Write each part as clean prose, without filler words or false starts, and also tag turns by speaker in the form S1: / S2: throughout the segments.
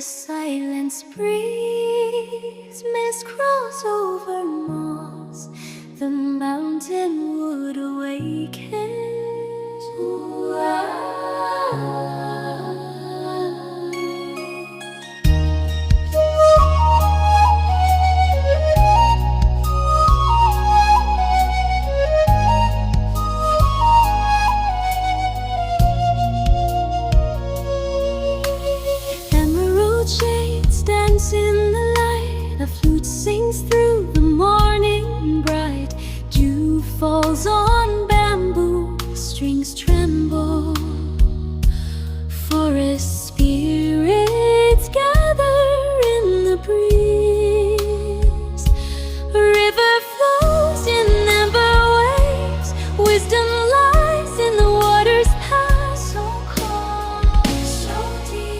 S1: silence breeze, mist crawls over moss, the mountain wood awakens. Shades dance in the light, a flute sings through the morning bright. Dew falls on bamboo, strings tremble. Forest spirits gather in the breeze. A river flows in amber waves, wisdom lies in the water's path, so calm, so deep.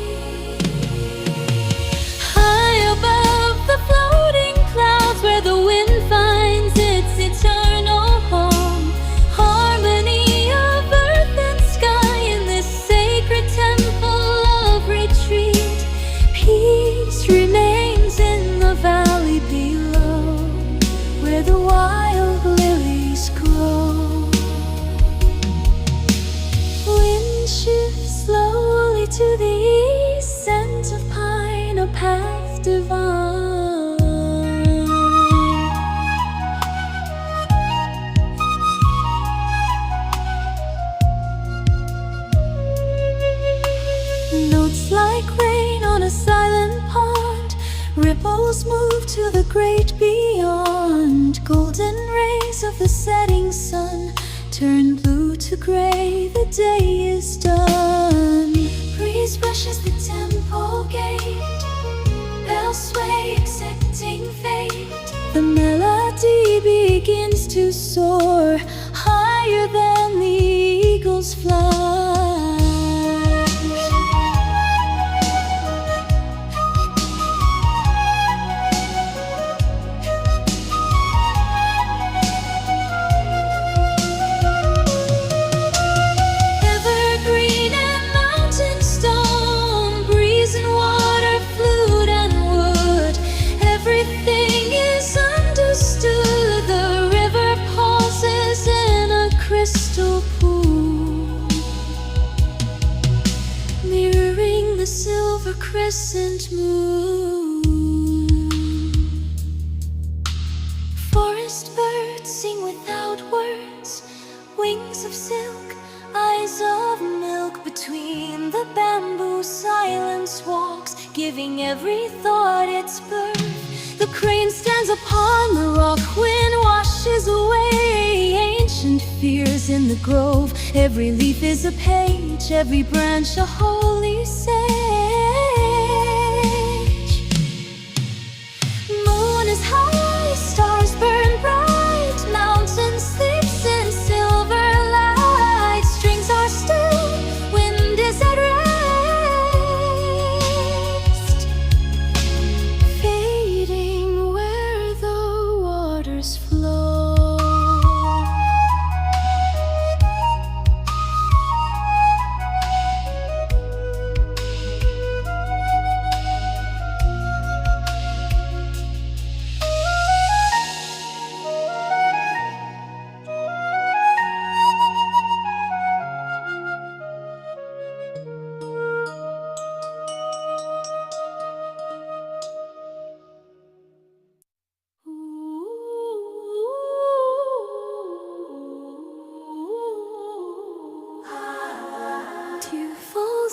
S1: Where the wind finds its eternal home, harmony of earth and sky in this sacred temple of retreat. Peace remains in the valley below, where the wild lilies grow. Wind shifts slowly to the east, scent of pine, a path divine. Notes like rain on a silent pond, ripples move to the great beyond. Golden rays of the setting sun turn blue to gray, the day is done. Breeze brushes the temple gate, bells sway accepting fate. The melody begins to soar, higher than the eagle's flight. Crystal pool, mirroring the silver crescent moon. Forest birds sing without words, wings of silk, eyes of milk. Between the bamboo silence walks, giving every thought its birth. The crane stands upon the rock, wind washes away ancient fears in the grove. Every leaf is a page, every branch a holy sage. Moon is high, stars burn bright, mountain sleeps in silver light. Strings are still, wind is at rest, fading where the waters flow.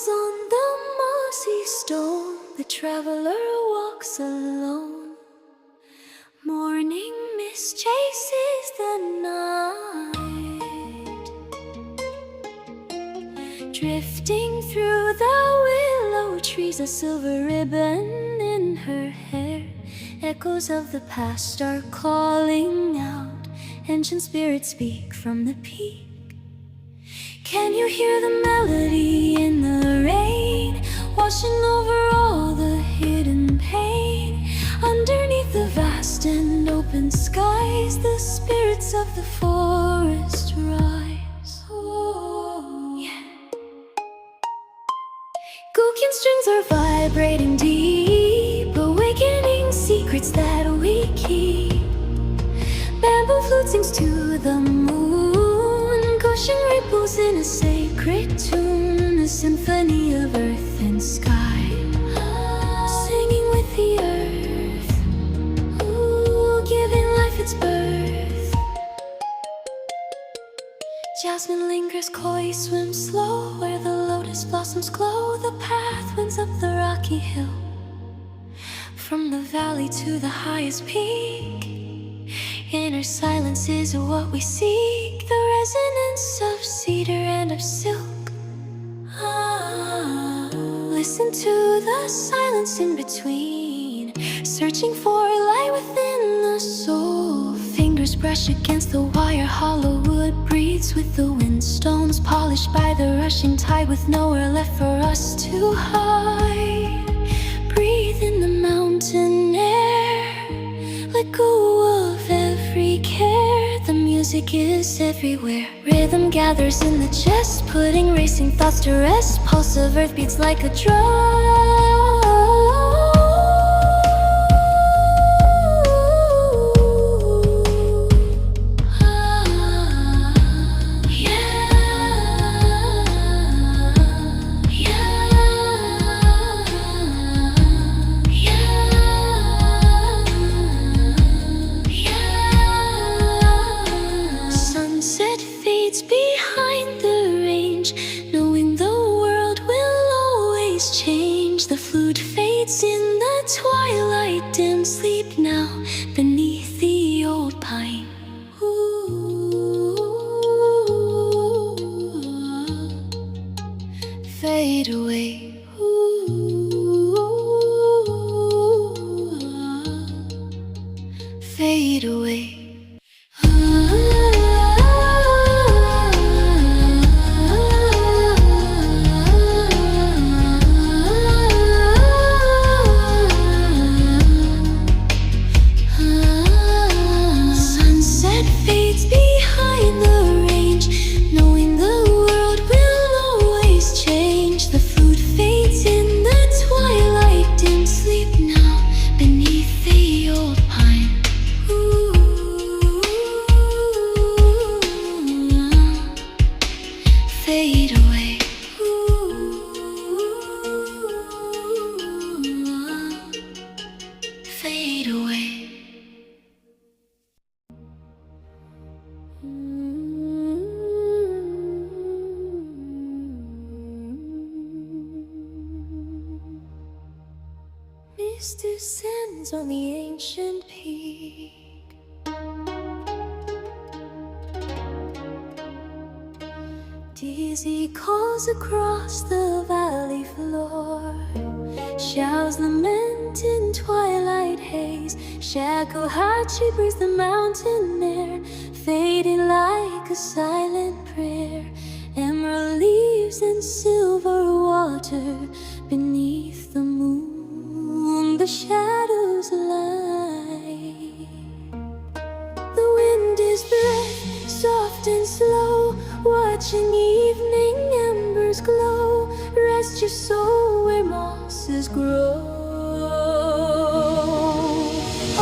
S1: On the mossy stone, the traveler walks alone. Morning mist chases the night, drifting through the willow trees, a silver ribbon in her hair. Echoes of the past are calling out, ancient spirits speak from the peak. Can you hear the melody in the rain, washing over all the hidden pain? Underneath the vast and open skies, the spirits of the forest rise. Oh, yeah. Gulkian strings are vibrating deep. secrets that we keep. Bamboo flute sings to the moon, gushing ripples in a sacred tune, a symphony of earth and sky, singing with the earth, giving life its birth. Jasmine lingers coy, swims slow, where the lotus blossoms glow. The path winds up the rocky hill, from the valley to the highest peak. Inner silence is what we seek, the resonance of cedar and of silk. Listen to the silence in between, searching for light within the soul. Fingers brush against the wire, hollow wood breathes with the wind. Stones polished by the rushing tide, with nowhere left for us to hide. Breathe in the mountain air, let go of every care. The music is everywhere, rhythm gathers in the chest, putting racing thoughts to rest. Pulse of earth beats like a drum. Behind the range, knowing the world will always change. The flute fades in the twilight, dim sleep now beneath the old pine. Fade away. Fade away. Fade away. Fade away. Mist descends on the ancient peak. Dizzy calls across the valley floor, shouts lament in twilight haze. Shakuhachi breathes the mountain air, fading like a silent prayer. Emerald leaves and silver water beneath the moon, the shadows lie. The wind is breath, soft and slow, watching evening embers glow. Rest your soul where mosses grow.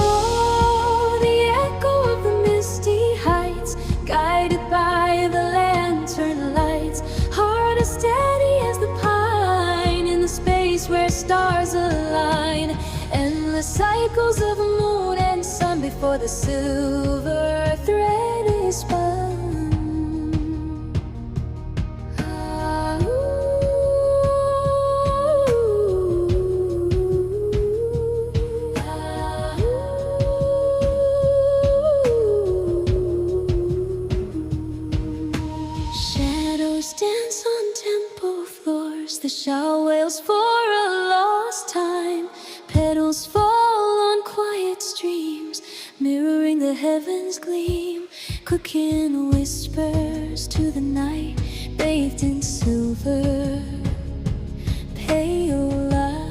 S1: Oh, the echo of the misty heights, guided by the lantern lights. Heart as steady as the pine, in the space where stars align. Endless cycles of moon and sun before the silver thread is spun. Dance on temple floors, the shell wails for a lost time. Petals fall on quiet streams, mirroring the heavens gleam. Quicken whispers to the night, bathed in silver, pale light.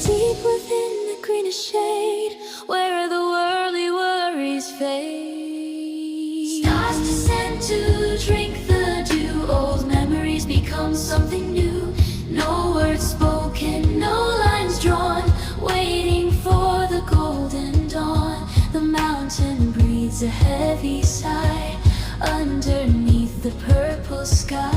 S1: Deep within the greenish shade, where the worldly worries fade, stars descend to drink the dew. Old memories become something new. underneath the purple sky.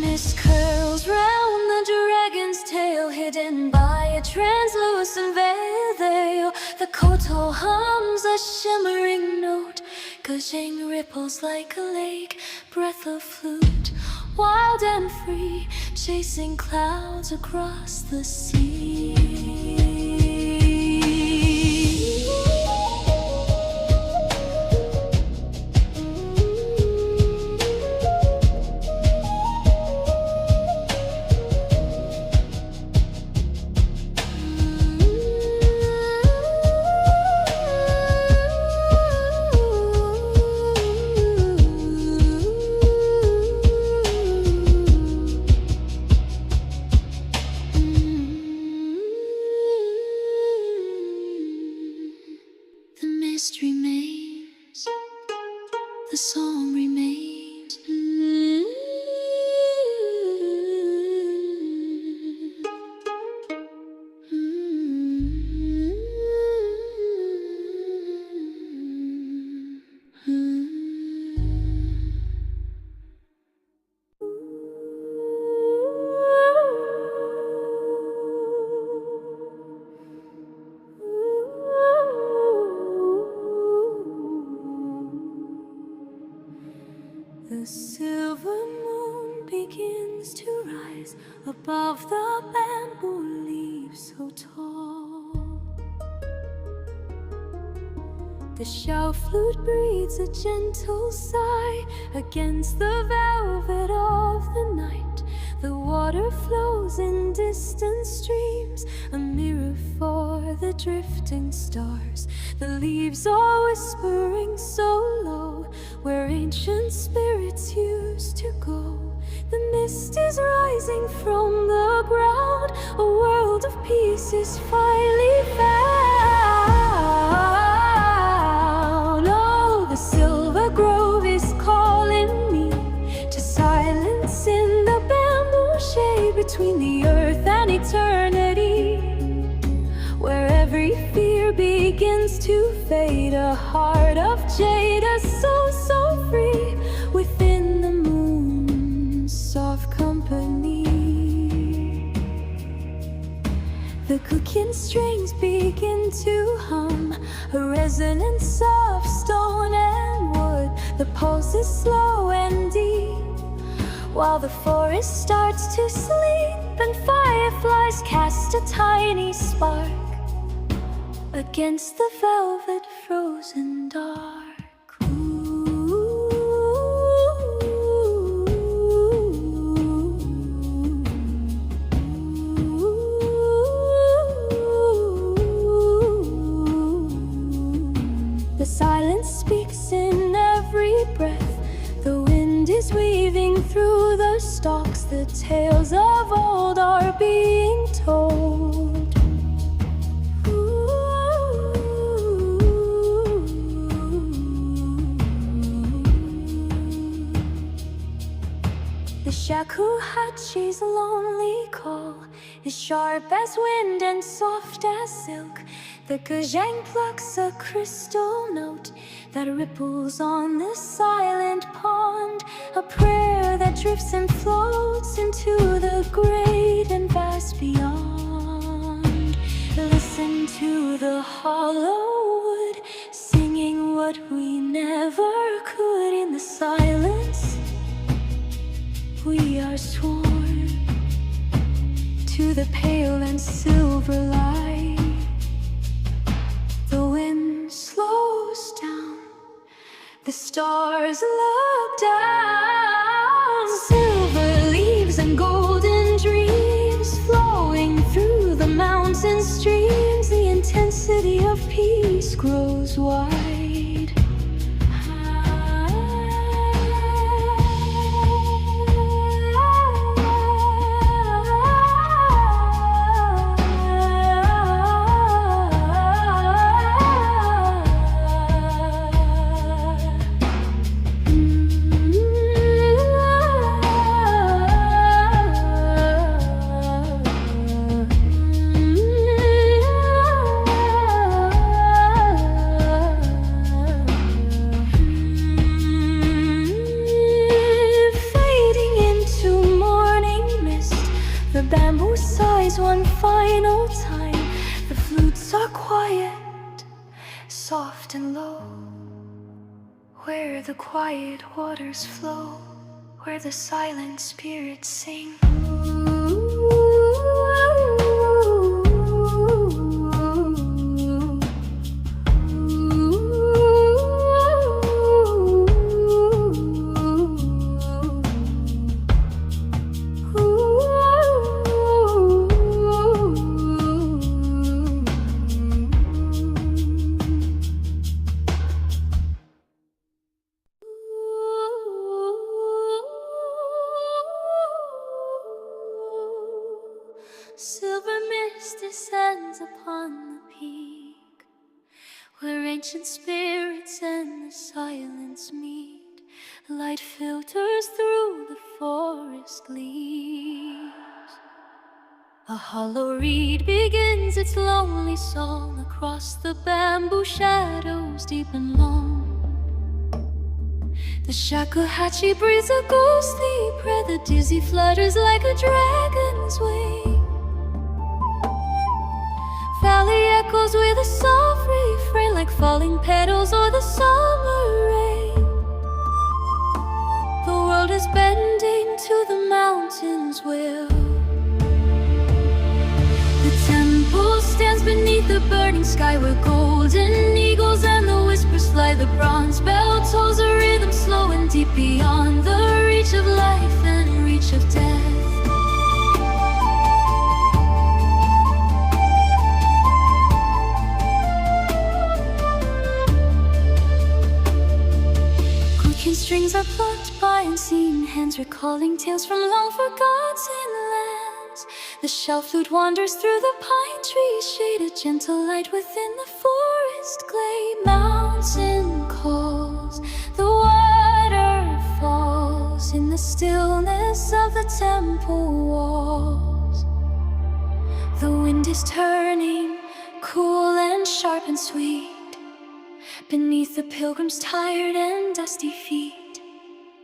S1: Mist curls round the dragon's tail, hidden by a translucent veil. The koto hums a shimmering note, gushing ripples like a lake, breath of flute, wild and free, chasing clouds across the sea. Remains, the song remains. The silver moon begins to rise above the bamboo leaves so tall. The shell flute breathes a gentle sigh against the velvet of the night. The water flows in distant streams, a mirror for the drifting stars. The leaves are whispering so low, where ancient spirits used to go. The mist is rising from the ground, a world of peace is finally found. Oh, the silver grove is calling me to silence in the bamboo shade, between the earth and eternity, where every fear begins to fade. A heart of jade, a soul so free, within the moon's soft company. The cooking strings begin to hum, a resonance of stone and wood. The pulse is slow and deep, while the forest starts to sleep, and fireflies cast a tiny spark against the velvet frozen dark. The silence speaks in every breath. The wind is weaving through the stalks. The tales of old are being told. The shakuhachi's lonely call is sharp as wind and soft as silk. The gazhang plucks a crystal note that ripples on the silent pond, a prayer that drifts and floats into the great and vast beyond. Listen to the hollow wood, singing what we never could. In the silence we are sworn to the pale and silver light. The wind slows down, the stars look down. Silver leaves and golden dreams flowing through the mountain streams. The intensity of peace grows wide. noise one final time. The flutes are quiet, soft and low, where the quiet waters flow, where the silent spirits sing. Silver mist descends upon the peak, where ancient spirits and the silence meet. Light filters through the forest leaves. A hollow reed begins its lonely song. Across the bamboo shadows deep and long, the shakuhachi breathes a ghostly prayer. The dizzy flutters like a dragon's wing. Valley echoes with a soft refrain, like falling petals or the summer rain. The world is bending to the mountain's will. The temple stands beneath the burning sky, where golden eagles and the whispers fly. The bronze bell tolls a rhythm slow and deep, beyond the reach of life and reach of death. Strings are plucked by unseen hands, recalling tales from long forgotten lands. The shell flute wanders through the pine trees, shade a gentle light within the forest glade. Mountain calls, the water falls in the stillness of the temple walls. The wind is turning, cool and sharp and sweet, beneath the pilgrim's tired and dusty feet.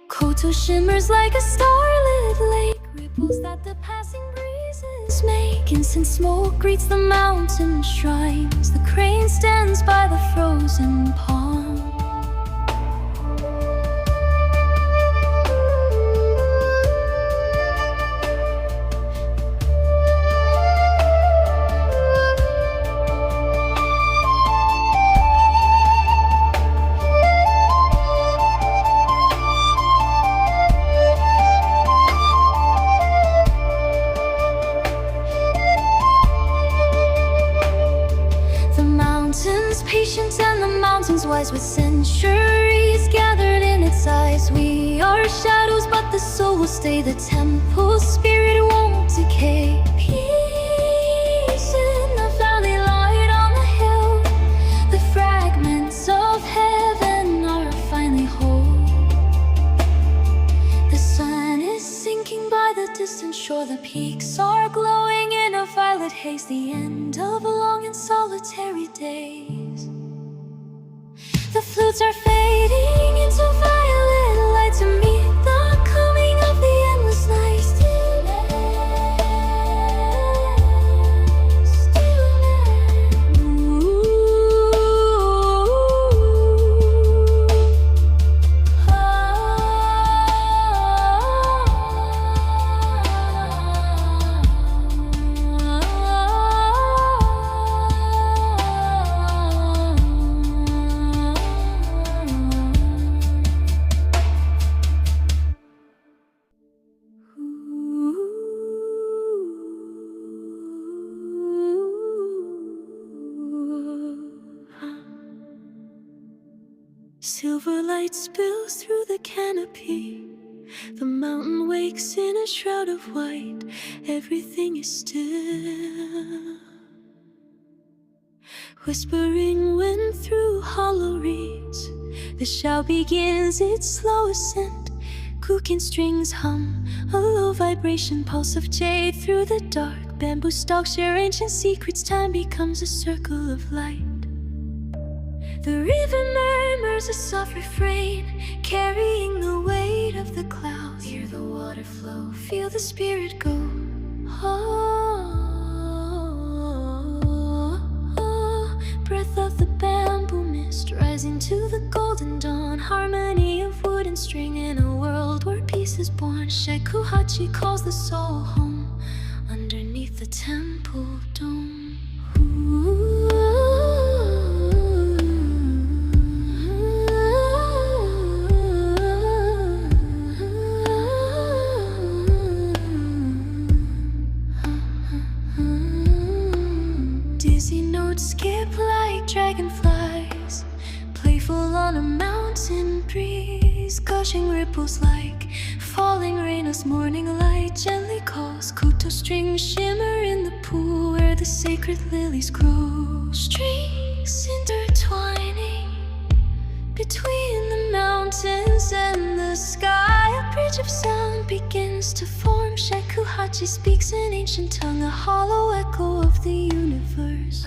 S1: Koto shimmers like a starlit lake, ripples that the passing breezes make. Incense smoke greets the mountain shrines. The crane stands by the frozen pond. Patience and the mountains wise, with centuries gathered in its eyes. We are shadows, but the soul will stay. The temple spirit won't decay. Peace in the valley, light on the hill. The fragments of heaven are finally whole. The sun is sinking by the distant shore. The peaks are glowing in a violet haze. The end of long and solitary days. The flutes are fading into violet light to meet the coming of the endless night. Silver light spills through the canopy. The mountain wakes in a shroud of white. Everything is still. Whispering wind through hollow reeds, the shout begins its slow ascent. Kukin strings hum, a low vibration pulse of jade through the dark. Bamboo stalks share ancient secrets. Time becomes a circle of light. The river murmurs a soft refrain, carrying the weight of the clouds. Hear the water flow, feel the spirit go. Oh. into the golden dawn, harmony of wood and string in a world where peace is born. Shakuhachi calls the soul home underneath the temple dome. Dizzy notes skip like dragonflies, playful on a mountain breeze. Gushing ripples like falling rain as morning light gently calls. Koto strings shimmer in the pool where the sacred lilies grow. Strings intertwining between the mountains and the sky. A bridge of sound begins to form. Shakuhachi speaks an ancient tongue, a hollow echo of the universe.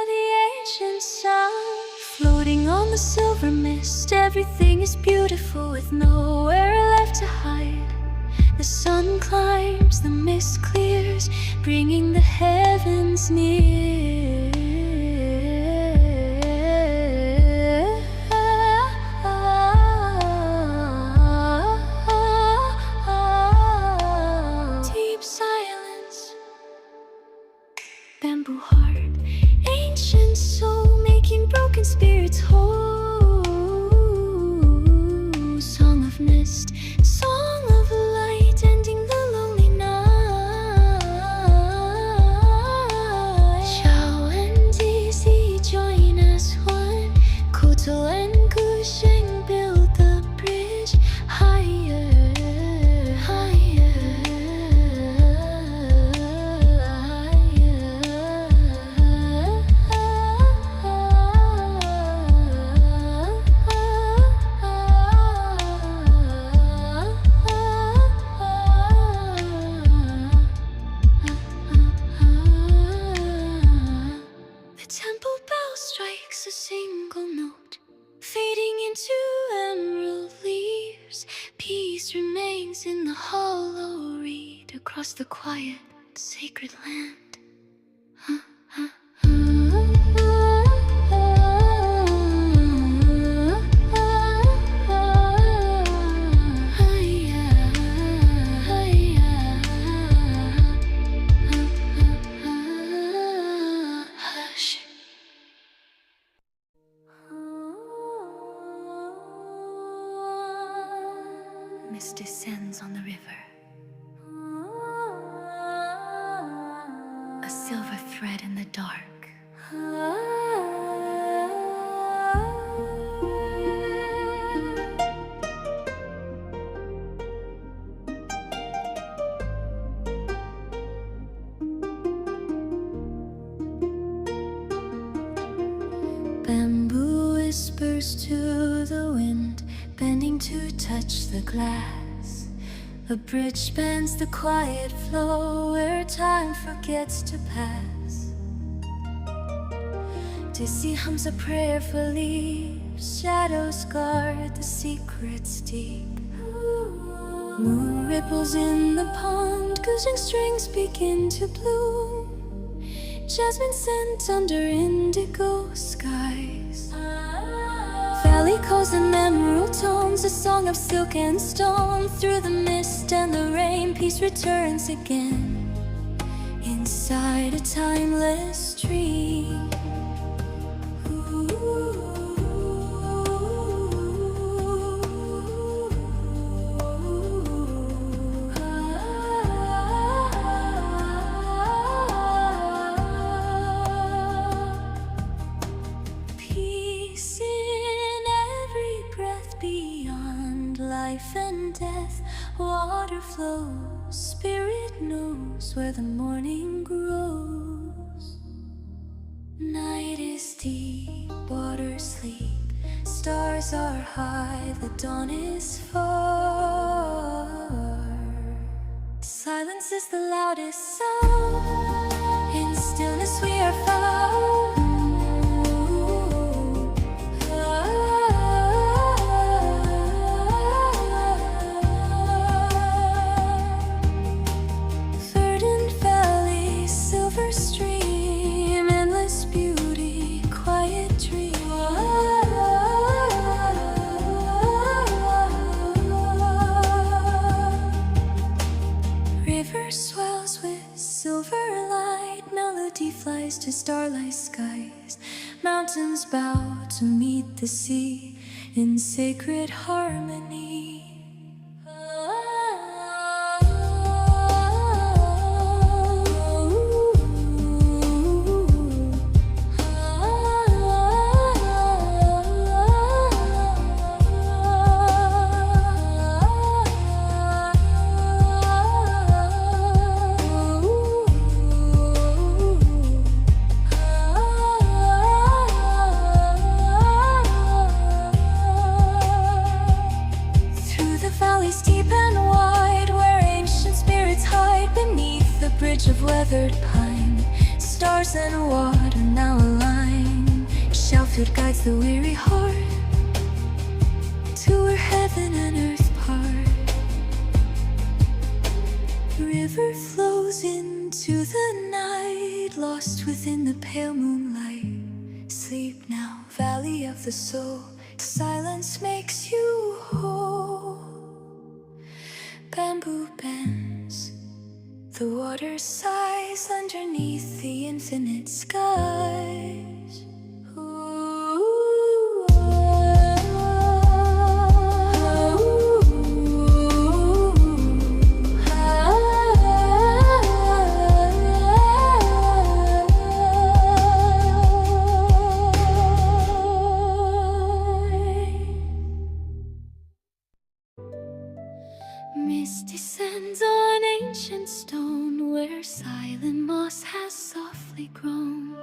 S1: The ancient sound floating on the silver mist. Everything is beautiful with nowhere left to hide. The sun climbs, the mist clears, bringing the heavens near. Deep silence, bamboo heart, ancient soul making broken spirits whole. Song of mist, song of light, ending the lonely night. Xiao and Dizzy join as one. Koto and Gusheng build the bridge higher, higher, The temple bell strikes a single note, fading into emerald leaves. Peace remains in the hollow reed across the quiet, sacred land. Hush. Mist descends on the river, a silver thread in the dark. Bamboo whispers to the wind, bending to touch the glass. A bridge spans the quiet flow where time forgets to pass. Dizzy hums a prayer for leaves, shadows guard the secrets deep. Moon ripples in the pond, gushing strings begin to bloom. Jasmine scent under indigo skies. Valley calls and emerald tones, a song of silk and stone. Through the mist and the rain, peace returns again inside a timeless dream. Peace in every breath, beyond life and death. Water flows, spirit knows where the morning grows. Night is deep, water sleep, stars are high, the dawn is far. Silence is the loudest sound, in stillness we are found. Verdant valley, silver stream, endless beauty, quiet dream. river swells with silver light, melody flies to starlight skies. Mountains bow to meet the sea in sacred harmony. Deep and wide, where ancient spirits hide beneath the bridge of weathered pine, stars and water now align. Shellfield guides the weary heart to where heaven and earth part. River flows into the night, lost within the pale moonlight. Sleep now, valley of the soul, silence makes you whole. Bamboo bends, the water sighs underneath the infinite skies. Mist descends on ancient stone, where silent moss has softly grown.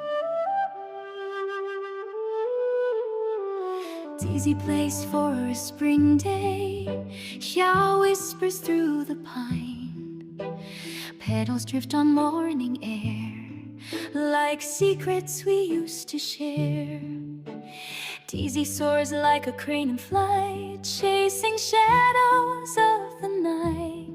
S1: Daisy plays for a spring day, Xiao whispers through the pine. Petals drift on morning air, like secrets we used to share. Daisy soars like a crane in flight, chasing shadows of the night.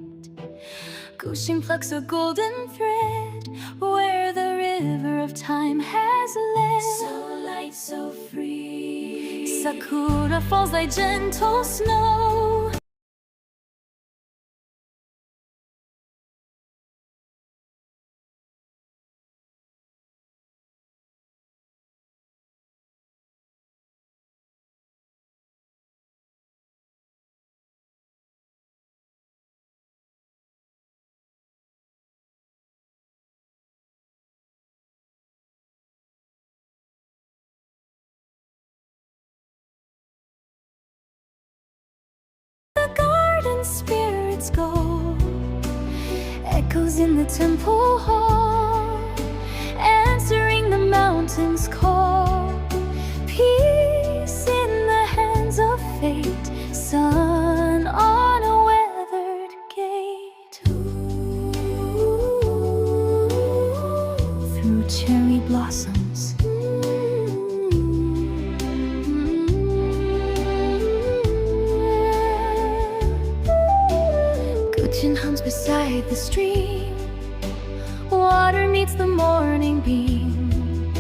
S1: Gushing plucks a golden thread, where the river of time has led. So light, so free, Sakura falls like gentle snow. Spirits go, echoes in the temple hall, answering the mountain's call. Peace in the hands of fate, sun on a weathered gate. Through cherry blossoms, hums beside the stream. Water meets the morning beam.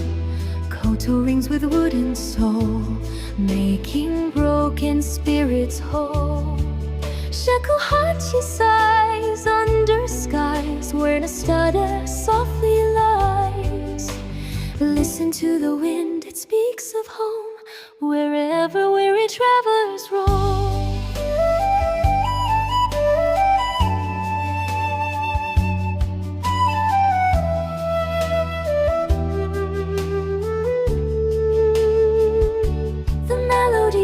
S1: Koto rings with wooden soul, making broken spirits whole. Shakuhachi sighs under skies, where Nastada softly lies. Listen to the wind, it speaks of home, wherever weary travelers roam.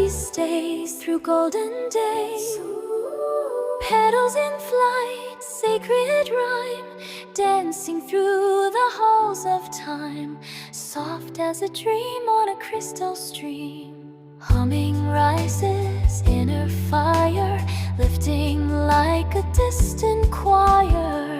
S1: Stays through golden days, petals in flight, sacred rhyme, dancing through the halls of time, soft as a dream on a crystal stream. Humming rises, inner fire, lifting like a distant choir.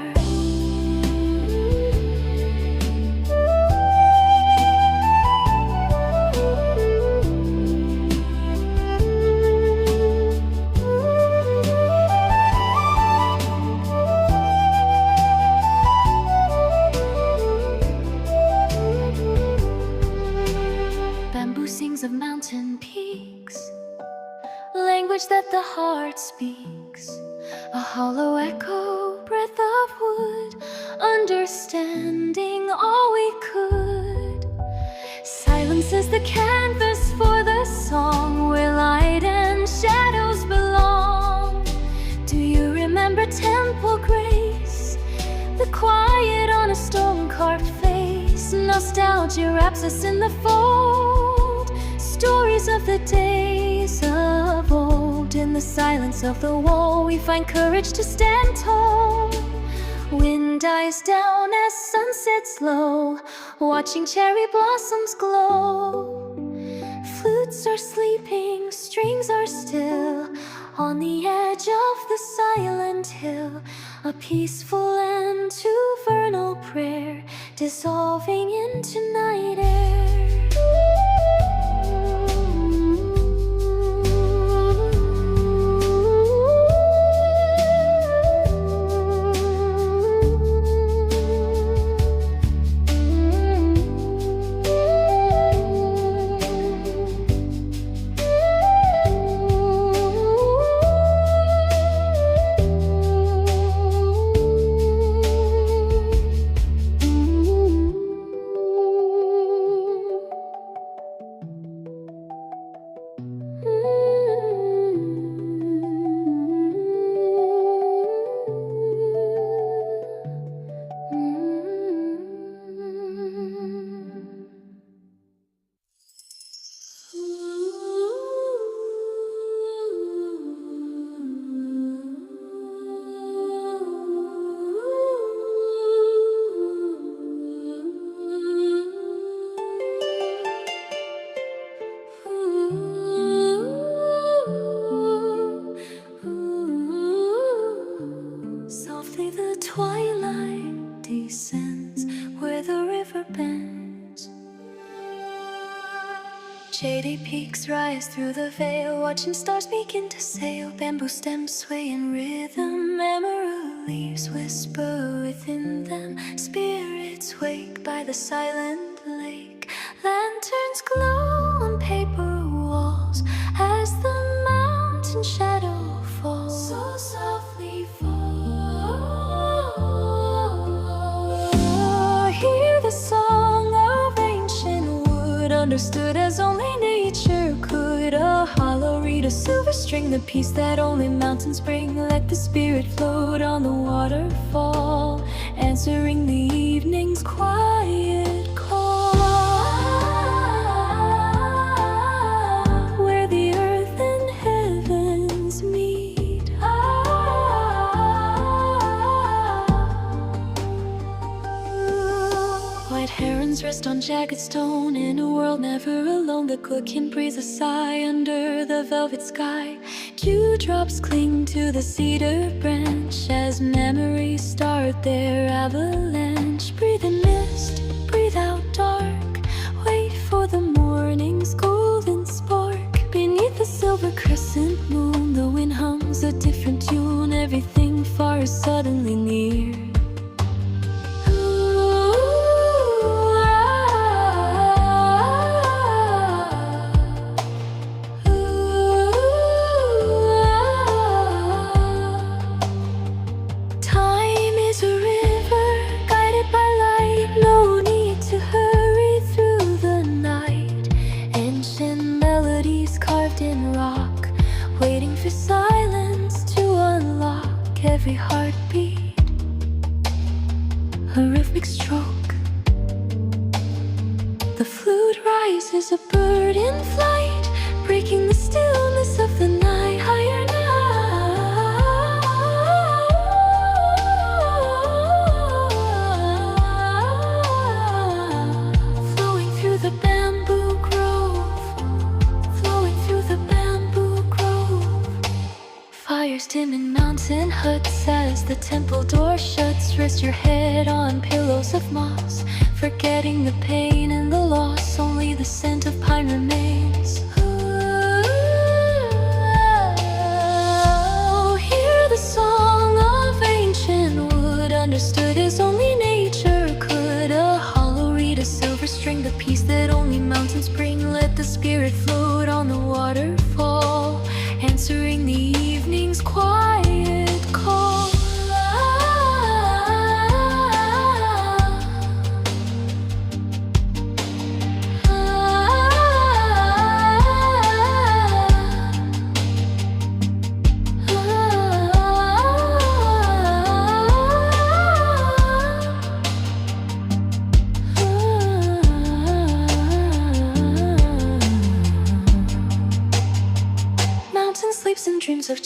S1: Of mountain peaks, language that the heart speaks, a hollow echo, breath of of wood, understanding all we could. Silence is the canvas for the song, where light and shadows belong. Do you remember temple grace, the quiet on a stone-carved face? Nostalgia wraps us in the fold, stories of the days of old. In the silence of the wall we find courage to stand tall. Wind dies down as sun sets low, watching cherry blossoms glow. Flutes are sleeping, strings are still, on the edge of the silent hill. A peaceful end to vernal prayer, dissolving into night air. Softly the twilight descends where the river bends. Shady peaks rise through the veil, watching stars begin to sail. Bamboo stems sway in rhythm, emerald leaves whisper within them. Spirits wake by the silent lake. Lanterns glow on paper walls as the mountain shadow falls. So softly fall. Hear the song of ancient wood, understood as only nature could. A hollow reed, a silver string, the peace that only mountains bring. Let the spirit float on the waterfall, answering the evening's quiet call. Where the earth and heavens meet. White herons rest on jagged stone, in a world never alone. The clock can breathe a sigh under the velvet sky. Dewdrops cling to the cedar branch as memories start their avalanche. Breathe in mist, breathe out dark, wait for the morning's golden spark. Beneath the silver crescent moon, the wind hums a different tune. Everything far is suddenly near. Waiting for silence to unlock every heartbeat, a rhythmic stroke. The flute rises, a bird in flight, breaking the stillness of the night. Higher now, flowing through the bamboo grove, flowing through the bamboo grove. Fires dim in mountain huts as the temple door shuts. Rest your head on pillows of moss, forgetting the pain and the loss. Only the scent of pine remains. Oh, hear the song of ancient wood, understood as only nature could. A hollow reed, a silver string, the peace that only mountains bring. Let the spirit float on the waterfall, answering the evening's quiet call.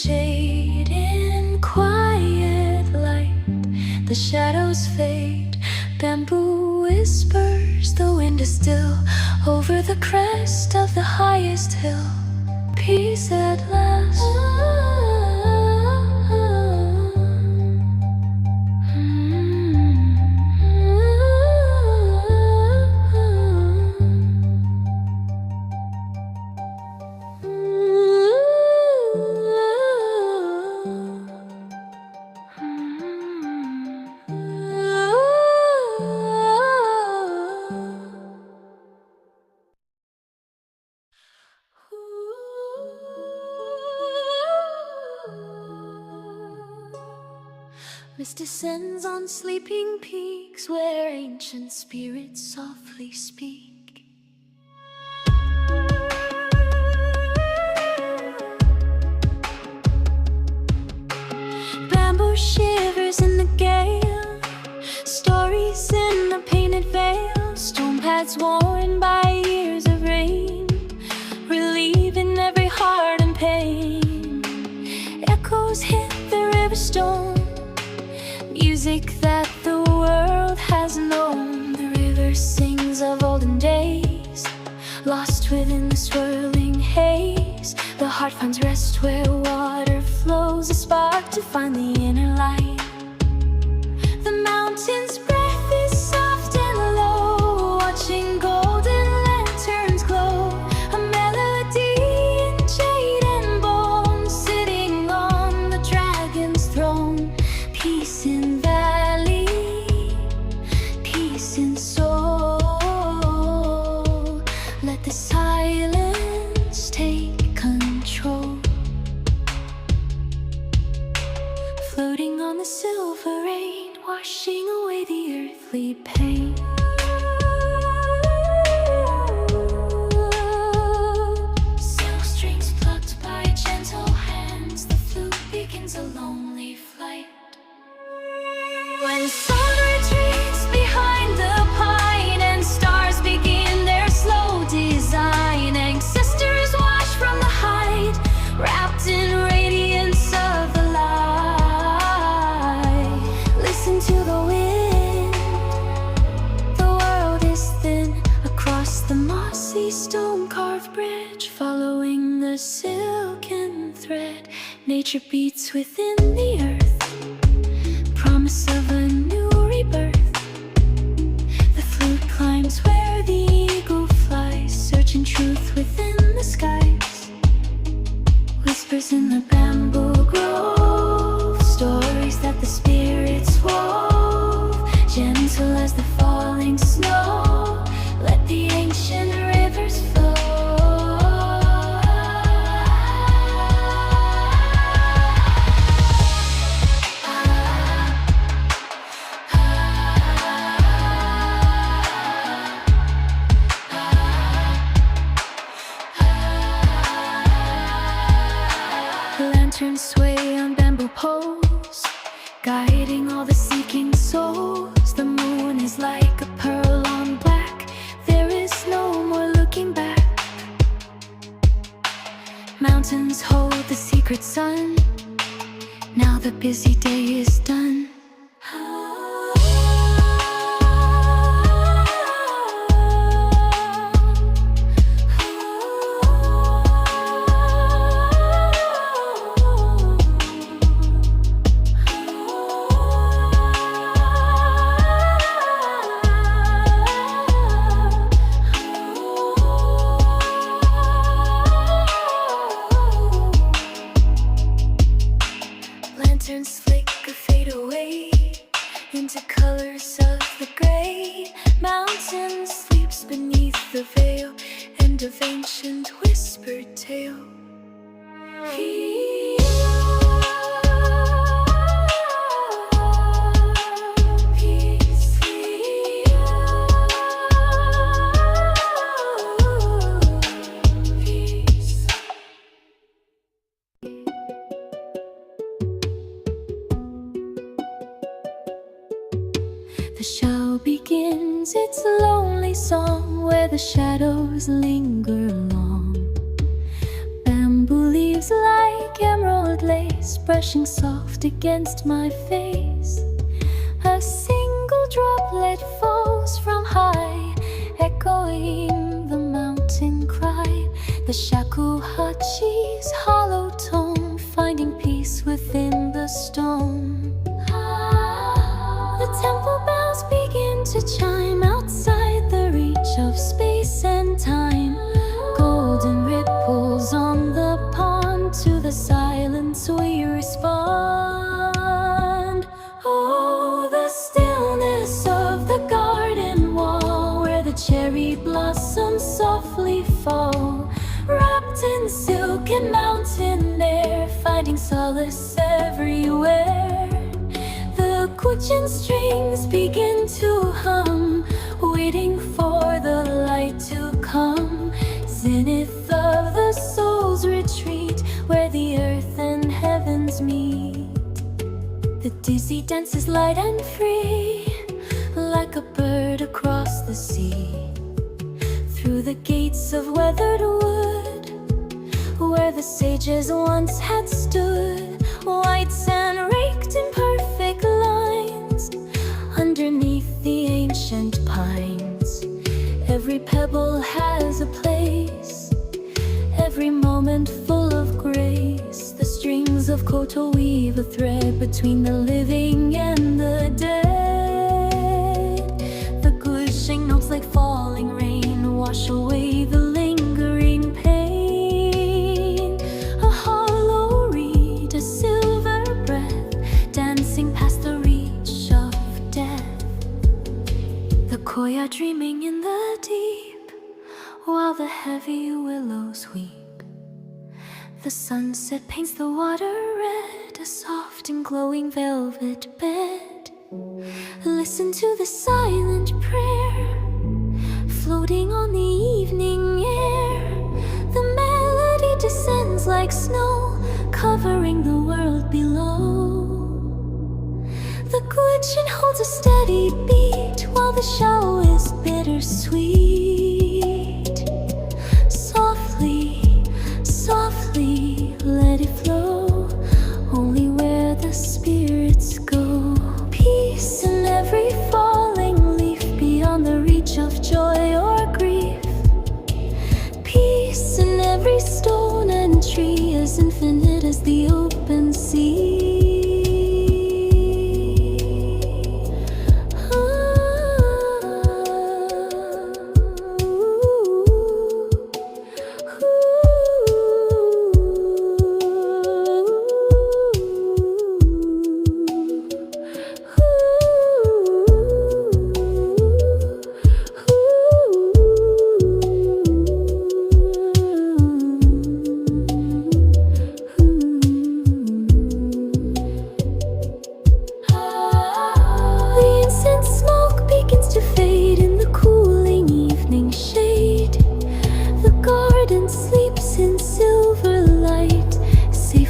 S1: jade in quiet light. The shadows fade, bamboo whispers, the wind is still. Over the crest of the highest hill, peace at last. Mist descends on sleeping peaks where ancient spirits softly speak. Bamboo shivers in the gale, stories in a painted veil. Stone paths worn by years of rain, relieving every heart and pain. Echoes hit the river stone, music that the world has known. The river sings of olden days, lost within the swirling haze. The heart finds rest where water flows, a spark to find the inner light. The mountain's breath is soft and low, watching golden lanterns glow. A melody in jade and bone, sitting on the dragon's throne. Peace in valley, peace in soul. Let the silence take control. Floating on the silver rain, washing away the earthly pain. Silk strings plucked by gentle hands, the flute begins a lonely flight. When sun retreats behind the pine and stars begin their slow design, ancestors watch from the height, wrapped in radiance of the light. Listen to the wind, the world is thin. Across the mossy stone-carved bridge, following the silken thread, nature beats within the earth, promise of a new rebirth. The flute climbs where the eagle flies, searching truth within the skies. Whispers in the bamboo grove, stories that the spirits wove, gentle as the falling snow. Let the ancient rivers flow. Lanterns sway on bamboo poles, guiding all the seeking souls. The moon is like a pearl on black, there is no more looking back. Mountains hold the secret sun, now the busy day is done. Lanterns flicker, fade away into colors of the gray. Mountain sleeps beneath the veil, end of ancient whispered tale. The show begins its lonely song where the shadows linger long. Bamboo leaves waves like emerald lace brushing soft against my face. A single droplet falls from high, echoing the mountain cry. The shakuhachi's hollow tone, finding peace within the storm. The temple bells begin to chime outside the reach of space and time. Golden ripples on the pond, to the silence we respond. Oh, the stillness of the garden wall, where the cherry blossoms softly fall, wrapped in silk and mountain air, finding solace everywhere. The Gujin strings begin to hum, waiting for the light to come. Zenith of the soul's retreat, where the earth and heavens meet. The dizzy dance is light and free, like a bird across the sea. Through the gates of weathered wood, where the sages once had stood, white sand raked in perfect lines, underneath the ancient pines. Every pebble has a place, every moment full of grace. The strings of koto weave a thread between the living and the dead. The gushing notes like falling rain wash away the lingering pain. A hollow reed, a silver breath, dancing past the reach of death. The koya dreaming in the deep, while the heavy willows weep. The sunset paints the water red, a soft and glowing velvet bed. Listen to the silent prayer floating on the evening air. The melody descends like snow, covering the world below. The Gujin holds a steady beat, while the show is bittersweet. Softly, softly, let it flow, only where the spirits go. Peace in every falling leaf, beyond the reach of joy or grief. Peace in every stone and tree, as infinite as the open sea.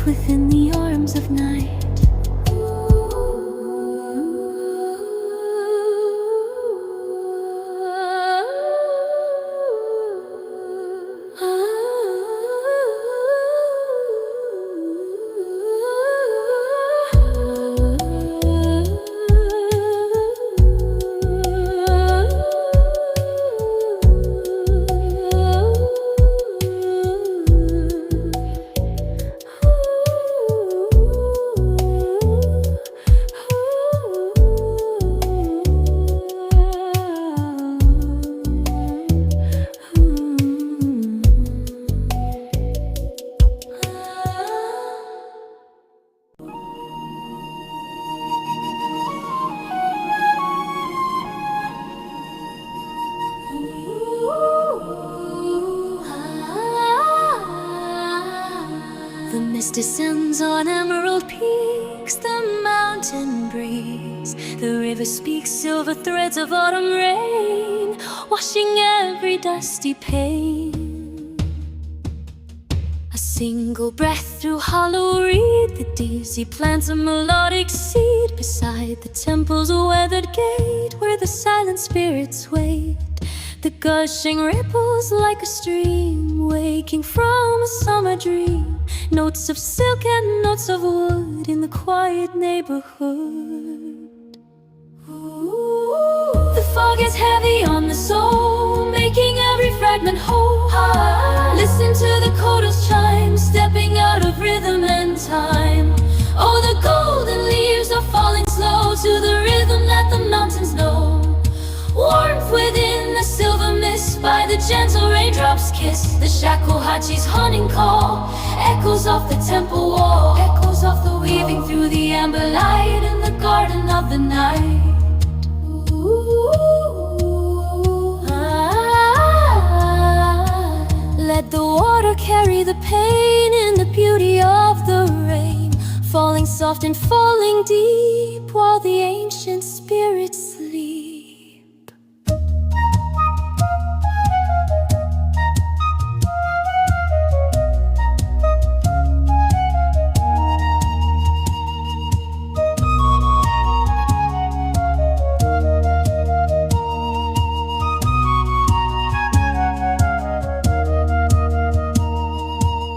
S1: Within the arms of night. The mist descends on emerald peaks, the mountain breeze. The river speaks silver threads of autumn rain, washing every dusty pane. A single breath through hollow reed, the dizzy plants a melodic seed beside the temple's weathered gate, where the silent spirits wait. The gushing ripples like a stream, waking from a summer dream. Notes of silk and notes of wood in the quiet neighborhood. Ooh. The fog is heavy on the soul, making every fragment whole. Listen to the chorus chime, stepping out of rhythm and time. Oh, the golden leaves are falling slow to the rhythm that the mountains know. Warmth within the silver mist, by the gentle raindrops kiss. The shakuhachi's haunting call echoes off the temple wall, echoes off the weaving through the amber light in the garden of the night. Let the water carry the pain in the beauty of the rain, falling soft and falling deep while the ancient spirits sleep.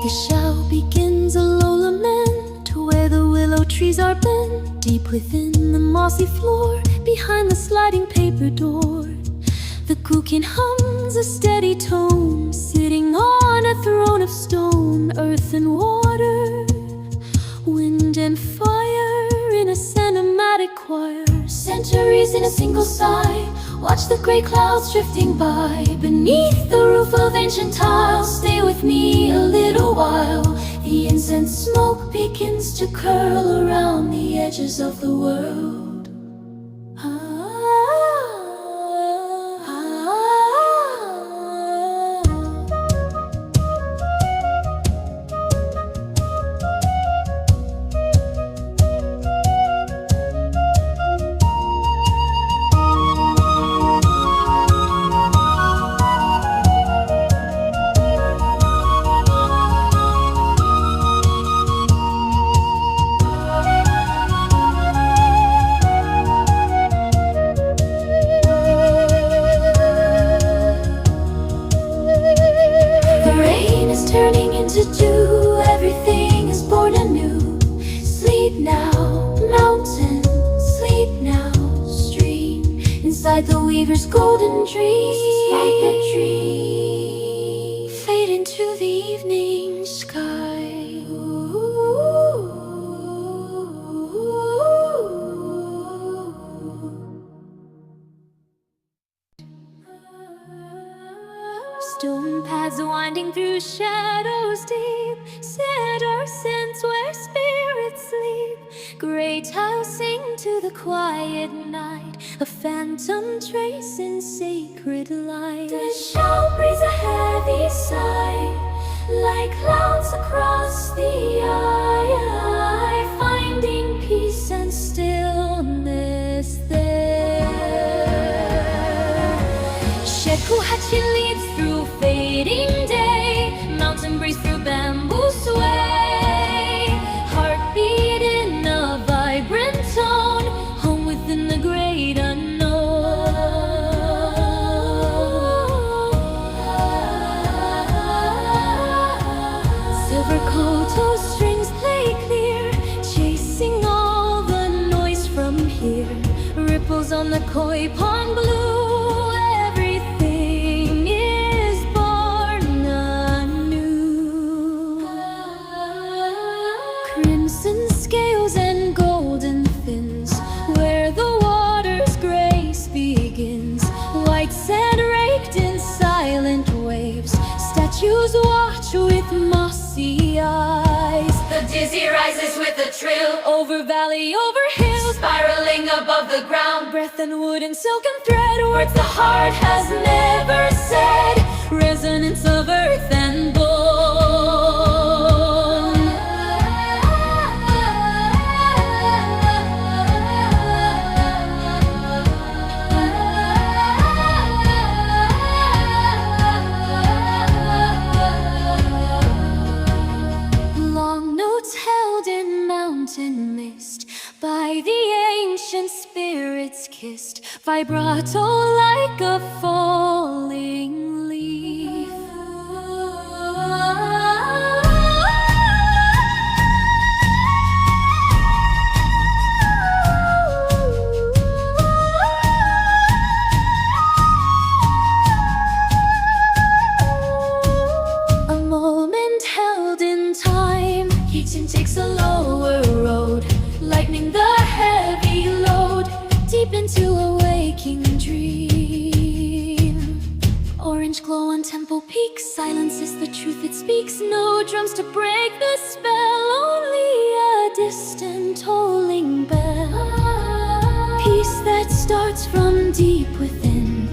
S1: The shout begins a low lament, where the willow trees are bent, deep within the mossy floor, behind the sliding paper door. The kukin hums a steady tone, sitting on a throne of stone. Earth and water, wind and fire, in a cinematic choir. Centuries in a single sigh, watch the gray clouds drifting by. Beneath the roof of ancient tiles, stay with me a little while. The incense smoke begins to curl around the edges of the world. Turning into dew, everything is born anew. Sleep now, mountain, sleep now, stream. Inside the weaver's golden dream, like a dream, fade into the evening sky. Ooh. Stone paths winding through shadows deep, set our sense where spirits sleep. Great house sing to the quiet night, a phantom trace in sacred light. The shout breathes a heavy sigh, like clouds across the eye, finding peace and stillness there. Shakuhachi leads through fading day, mountain breeze through bamboo sway. Heartbeat in a vibrant tone, home within the great unknown. Silver koto strings play clear, chasing all the noise from here. Ripples on the koi pond blue, scales and golden fins, where the water's grace begins. White sand raked in silent waves, statues watch with mossy eyes.
S2: The dizzy rises with a trill,
S1: over valley, over hill,
S2: spiraling above the ground.
S1: Breath and wood and silk and thread,
S2: Words the heart has never said,
S1: resonance of earth and bone. Mountain mist, by the ancient spirits kissed, vibrato like a falling a waking dream. Orange glow on temple peaks, silence is the truth it speaks. No drums to break the spell, only a distant tolling bell. Peace that starts from deep within,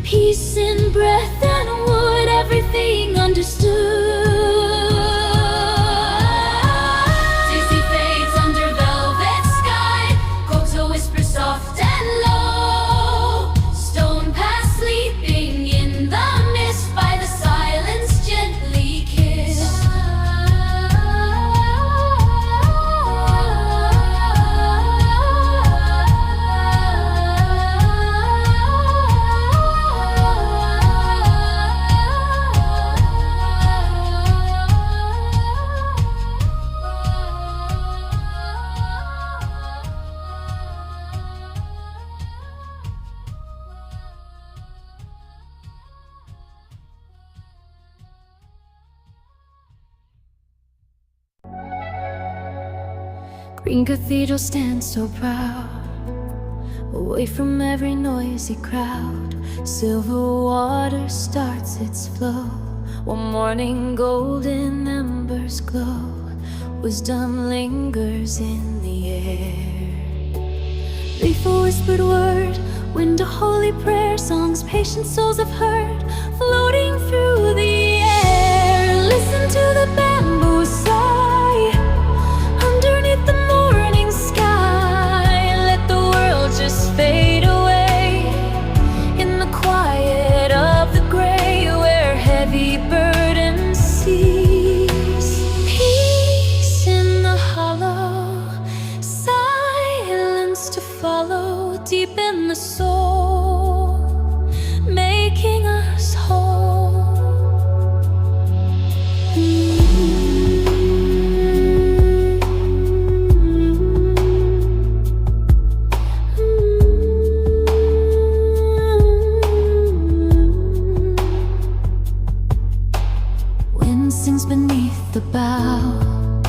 S1: peace in breath and wood, everything understood.
S2: Dizzy fades under velvet sky, Koto whispers soft and low. Stone paths sleeping in the mist, by the silence gently kissed.
S1: Green cathedral stands so proud, away from every noisy crowd. Silver water starts its flow, one morning golden embers glow. Wisdom lingers in the air. Leaf a whispered word, wind a holy prayer. Songs patient souls have heard, floating through the air. Listen to the bamboo sigh, underneath the morning sky. Let the world just fade away in the quiet of the gray, where heavy burdens cease. Peace in the hollow, silence to follow, deep in the soul, making us whole. Wind sings beneath the bough,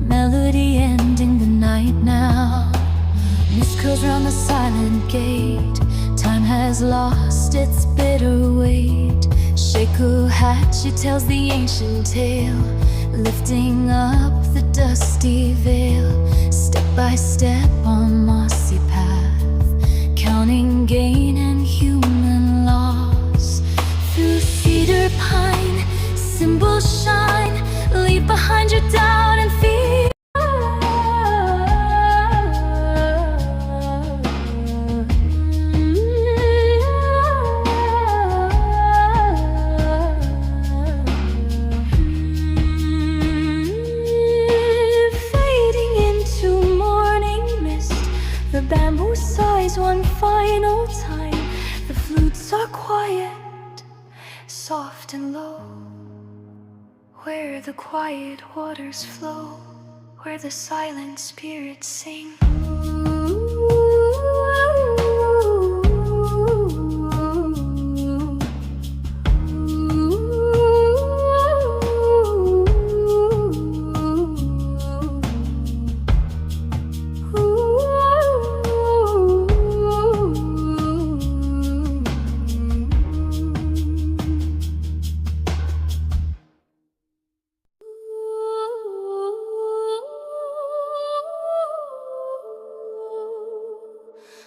S1: melody ending the night now. Mist curls round the silent gate, time has lost its bitter weight. Shakuhachi tells the ancient tale, lifting up the dusty veil. Step by step on mossy path, counting gain and human loss. Through cedar pine, symbols shine, leave behind your doubt and fear. Fading into morning mist, the bamboo sighs one final time. The flutes are quiet, soft and low, where the quiet waters flow, where the silent spirits sing.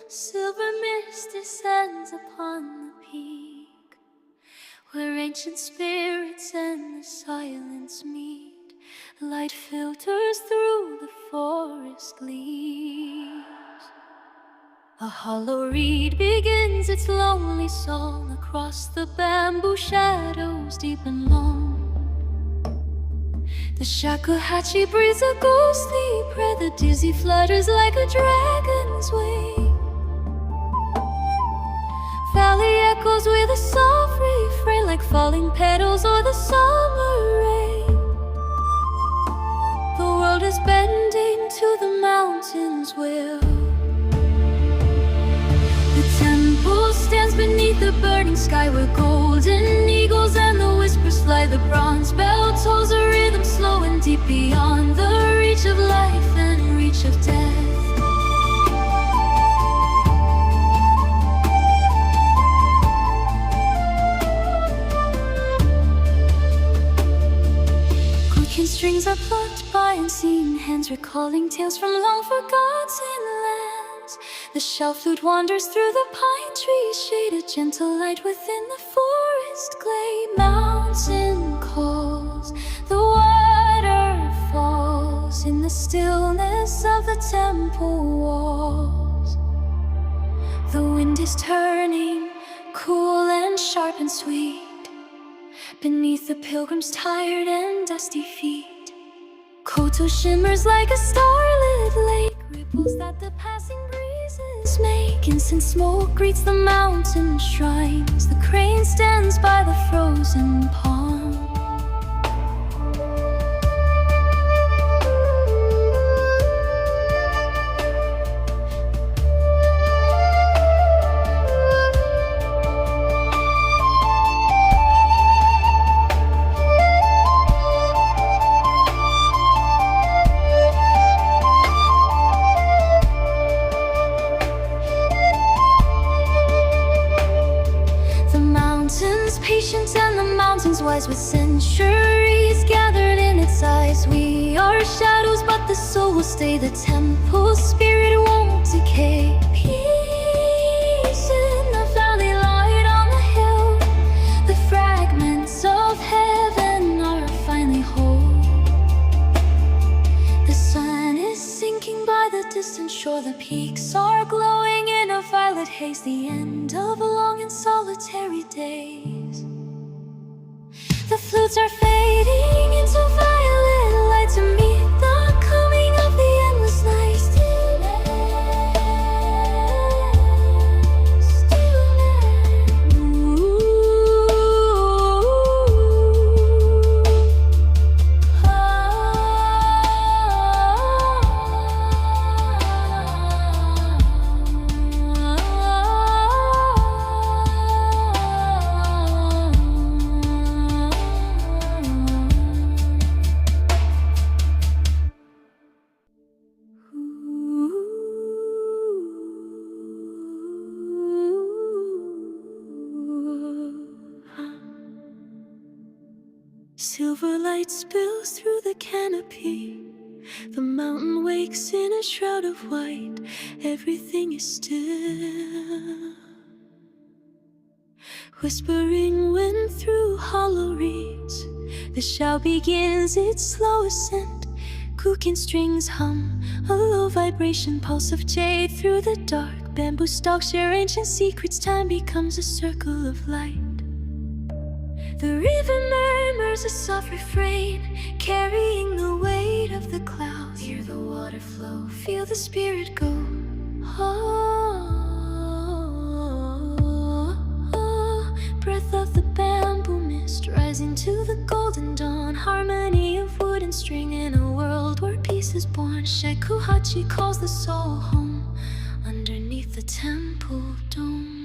S1: Silver mist descends upon the peak, where ancient spirits and the silence meet. Light filters through the forest leaves. A hollow reed begins its lonely song across the bamboo shadows deep and long. The shakuhachi breathes a ghostly prayer, the dizzy flutters like a dragon's wing. Valley echoes with a soft refrain, like falling petals or the summer rain. The world is bending to the mountain's will. The temple stands beneath the burning sky, where golden eagles and the whispers fly. The bronze bell tolls a rhythm slow and deep, beyond the reach of life and reach of death. hands, recalling tales from long forgotten lands. The shell flute wanders through the pine trees, shade a gentle light within the forest glade. Mountain calls, the water falls in the stillness of the temple walls. The wind is turning, cool and sharp and sweet, beneath the pilgrim's tired and dusty feet. Koto shimmers like a starlit lake, ripples that the passing breezes make. Incense smoke greets the mountain shrines, the crane stands by the frozen pond. Patient and the mountains wise, with centuries gathered in its eyes. We are shadows, but the soul will stay. The temple spirit won't decay. Peace in the valley, light on the hill. The fragments of heaven are finally whole. The sun is sinking by the distant shore. The peaks are glowing in a violet haze. The end of long and solitary days. The flutes are fading into violet light to meet the coming of the endless night. Stillness, stillness. Ooh, silver light spills through the canopy. The mountain wakes in a shroud of white. Everything is still. Whispering wind through hollow reeds, the shout begins its slow ascent. Cooking strings hum, a low vibration pulse of jade through the dark. Bamboo stalks share ancient secrets. Time becomes a circle of light. The river murmurs a soft refrain, carrying the weight of the clouds. Hear the water flow, feel the spirit go. Breath of the bamboo mist rising to the golden dawn. Harmony of wood and string in a world where peace is born. Shakuhachi calls the soul home underneath the temple dome.